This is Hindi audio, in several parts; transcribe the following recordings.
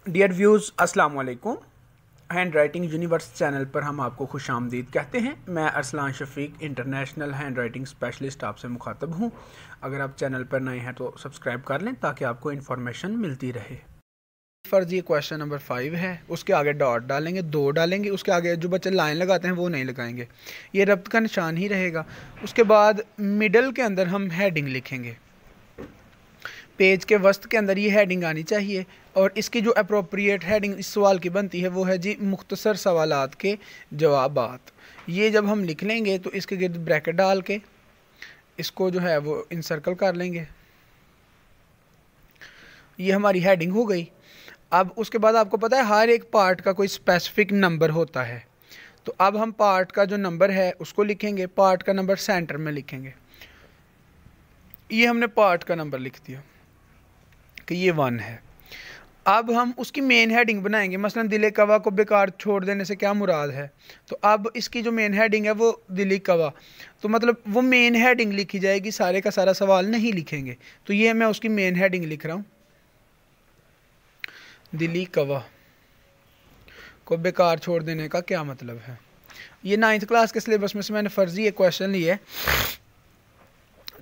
डियर व्यूज़ अस्सलाम वालेकुम। हैंड राइटिंग यूनिवर्स चैनल पर हम आपको खुश आमदीद कहते हैं। मैं Arsalan Shafiq international hand writing specialist आपसे मुखातब हूँ। अगर आप चैनल पर नए हैं तो सब्सक्राइब कर लें ताकि आपको इन्फॉर्मेशन मिलती रहे। फर्जी क्वेश्चन नंबर 5 है, उसके आगे डॉट डालेंगे, 2 डालेंगे, उसके आगे जो बच्चे लाइन लगाते हैं वो नहीं लगाएंगे, ये रब्त का निशान ही रहेगा। उसके बाद मिडल के अंदर हम हेडिंग लिखेंगे, पेज के वस्त के अंदर ये हेडिंग आनी चाहिए। और इसकी जो अप्रोप्रिएट हेडिंग इस सवाल की बनती है वो है जी मुख्तसर सवालात के जवाबात। ये जब हम लिख लेंगे तो इसके गिर्द ब्रैकेट डाल के इसको जो है वो इनसर्कल कर लेंगे। ये हमारी हेडिंग हो गई। अब उसके बाद आपको पता है हर एक पार्ट का कोई स्पेसिफिक नंबर होता है, तो अब हम पार्ट का जो नंबर है उसको लिखेंगे। पार्ट का नंबर सेंटर में लिखेंगे। ये हमने पार्ट का नंबर लिख दिया कि ये 1 है। अब हम उसकी मेन हेडिंग बनाएंगे। मसलन दिल कवा को बेकार छोड़ देने से क्या मुराद है, तो अब इसकी जो मेन हेडिंग है वो दिल कवा, तो मतलब वो मेन हेडिंग लिखी जाएगी, सारे का सारा सवाल नहीं लिखेंगे। तो ये मैं उसकी मेन हेडिंग लिख रहा हूँ, दिली कवा को बेकार छोड़ देने का क्या मतलब है। ये 9th क्लास के सिलेबस में से मैंने फर्जी एक क्वेश्चन लिया है।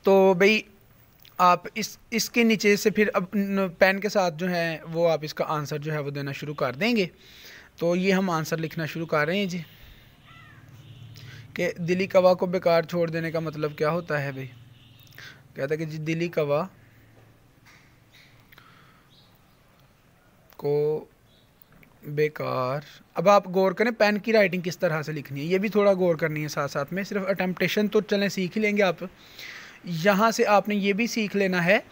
तो भाई आप इसके नीचे से फिर अब पेन के साथ जो है वो आप इसका आंसर जो है वो देना शुरू कर देंगे। तो ये हम आंसर लिखना शुरू कर रहे हैं जी कि दिली कवा को बेकार छोड़ देने का मतलब क्या होता है। भाई कहता है कि जी दिली कवा को बेकार। अब आप गौर करें पेन की राइटिंग किस तरह से लिखनी है, ये भी थोड़ा गौर करनी है साथ साथ में। सिर्फ अटेम्प्टेशन तो चलें सीख ही लेंगे आप, यहाँ से आपने ये भी सीख लेना है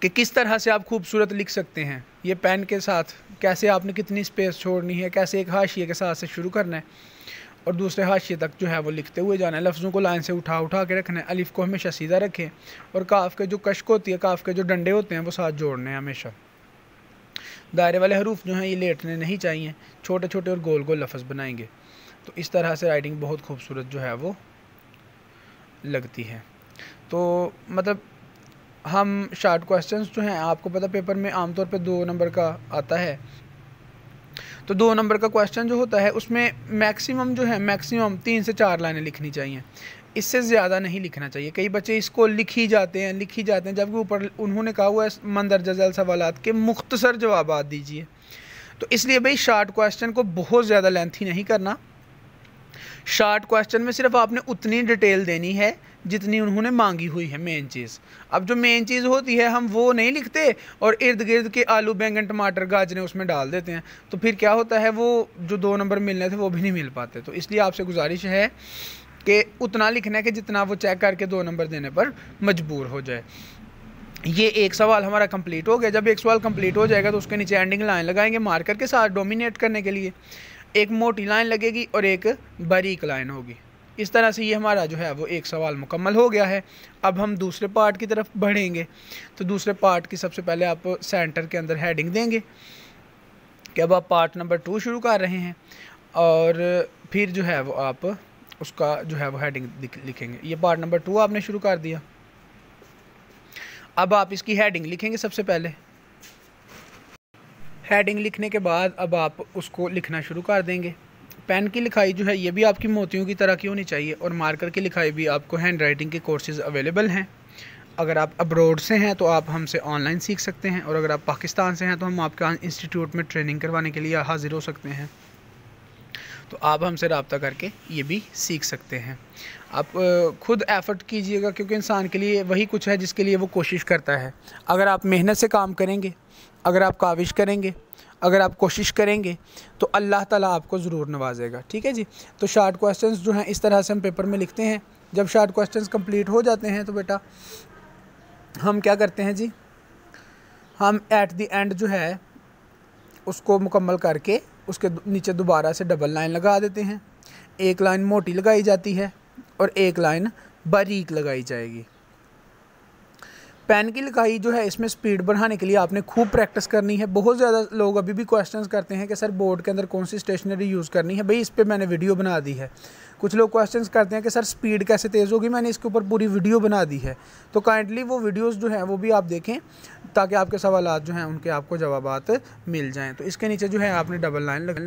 कि किस तरह से आप खूबसूरत लिख सकते हैं। ये पेन के साथ कैसे आपने कितनी स्पेस छोड़नी है, कैसे एक हाशिए के साथ से शुरू करना है और दूसरे हाशिए तक जो है वो लिखते हुए जाना है। लफ्ज़ों को लाइन से उठा उठा के रखना है, अलिफ को हमेशा सीधा रखें और काफ के जो कश्क होती है, काफ के जो डंडे होते हैं वो साथ जोड़ने हैं हमेशा। दायरे वाले हरूफ जो हैं ये लेटने नहीं चाहिए, छोटे छोटे और गोल गोल लफ्ज़ बनाएंगे। तो इस तरह से राइटिंग बहुत खूबसूरत जो है वो लगती है। तो मतलब हम शार्ट क्वेश्चंस जो हैं, आपको पता पेपर में आमतौर पे 2 नंबर का आता है, तो 2 नंबर का क्वेश्चन जो होता है उसमें मैक्सिमम जो है मैक्सिमम 3 से 4 लाइनें लिखनी चाहिए, इससे ज़्यादा नहीं लिखना चाहिए। कई बच्चे इसको लिख ही जाते हैं जबकि ऊपर उन्होंने कहा हुआ है मंदरजा झैल सवालात के मुख्तसर जवाबात दीजिए। तो इसलिए भाई शार्ट क्वेश्चन को बहुत ज़्यादा लेंथी नहीं करना। शार्ट क्वेश्चन में सिर्फ आपने उतनी डिटेल देनी है जितनी उन्होंने मांगी हुई है, मेन चीज़। अब जो मेन चीज़ होती है हम वो नहीं लिखते और इर्द गिर्द के आलू बैंगन टमाटर गाजरें उसमें डाल देते हैं, तो फिर क्या होता है वो जो 2 नंबर मिलने थे वो भी नहीं मिल पाते। तो इसलिए आपसे गुजारिश है कि उतना लिखना है कि जितना वो चेक करके 2 नंबर देने पर मजबूर हो जाए। ये एक सवाल हमारा कंप्लीट हो गया। जब एक सवाल कंप्लीट हो जाएगा तो उसके नीचे एंडिंग लाइन लगाएंगे मार्कर के साथ डोमिनेट करने के लिए। एक मोटी लाइन लगेगी और एक बारीक लाइन होगी। इस तरह से ये हमारा जो है वो एक सवाल मुकम्मल हो गया है। अब हम दूसरे पार्ट की तरफ बढ़ेंगे। तो दूसरे पार्ट की सबसे पहले आप सेंटर के अंदर हेडिंग देंगे कि अब आप पार्ट नंबर 2 शुरू कर रहे हैं और फिर जो है वो आप उसका जो है वो हेडिंग लिखेंगे। ये पार्ट नंबर 2 आपने शुरू कर दिया। अब आप इसकी हेडिंग लिखेंगे। सबसे पहले हेडिंग लिखने के बाद अब आप उसको लिखना शुरू कर देंगे। पेन की लिखाई जो है ये भी आपकी मोतियों की तरह की होनी चाहिए और मार्कर की लिखाई भी आपको हैंड राइटिंग के कोर्सेज़ अवेलेबल हैं। अगर आप अब्रॉड से हैं तो आप हमसे ऑनलाइन सीख सकते हैं और अगर आप पाकिस्तान से हैं तो हम आपके इंस्टीट्यूट में ट्रेनिंग करवाने के लिए हाजिर हो सकते हैं। तो आप हमसे रब्ता करके ये भी सीख सकते हैं। आप खुद एफ़र्ट कीजिएगा क्योंकि इंसान के लिए वही कुछ है जिसके लिए वो कोशिश करता है। अगर आप मेहनत से काम करेंगे, अगर आप काविश करेंगे, अगर आप कोशिश करेंगे तो अल्लाह ताला आपको ज़रूर नवाजेगा। ठीक है जी। तो शार्ट क्वेश्चंस जो हैं इस तरह से हम पेपर में लिखते हैं। जब शार्ट क्वेश्चंस कंप्लीट हो जाते हैं तो बेटा हम क्या करते हैं जी, हम एट द एंड जो है उसको मुकम्मल करके उसके नीचे दोबारा से डबल लाइन लगा देते हैं। एक लाइन मोटी लगाई जाती है और एक लाइन बारीक लगाई जाएगी। पेन की लिखाई जो है इसमें स्पीड बढ़ाने के लिए आपने खूब प्रैक्टिस करनी है। बहुत ज़्यादा लोग अभी भी क्वेश्चंस करते हैं कि सर बोर्ड के अंदर कौन सी स्टेशनरी यूज़ करनी है। भाई इस पर मैंने वीडियो बना दी है, कुछ लोग क्वेश्चंस करते हैं कि सर स्पीड कैसे तेज़ होगी, मैंने इसके ऊपर पूरी वीडियो बना दी है, तो काइंडली वो वीडियोस जो हैं वो भी आप देखें ताकि आपके सवालात जो हैं उनके आपको जवाबात मिल जाएं। तो इसके नीचे जो है आपने डबल लाइन लगा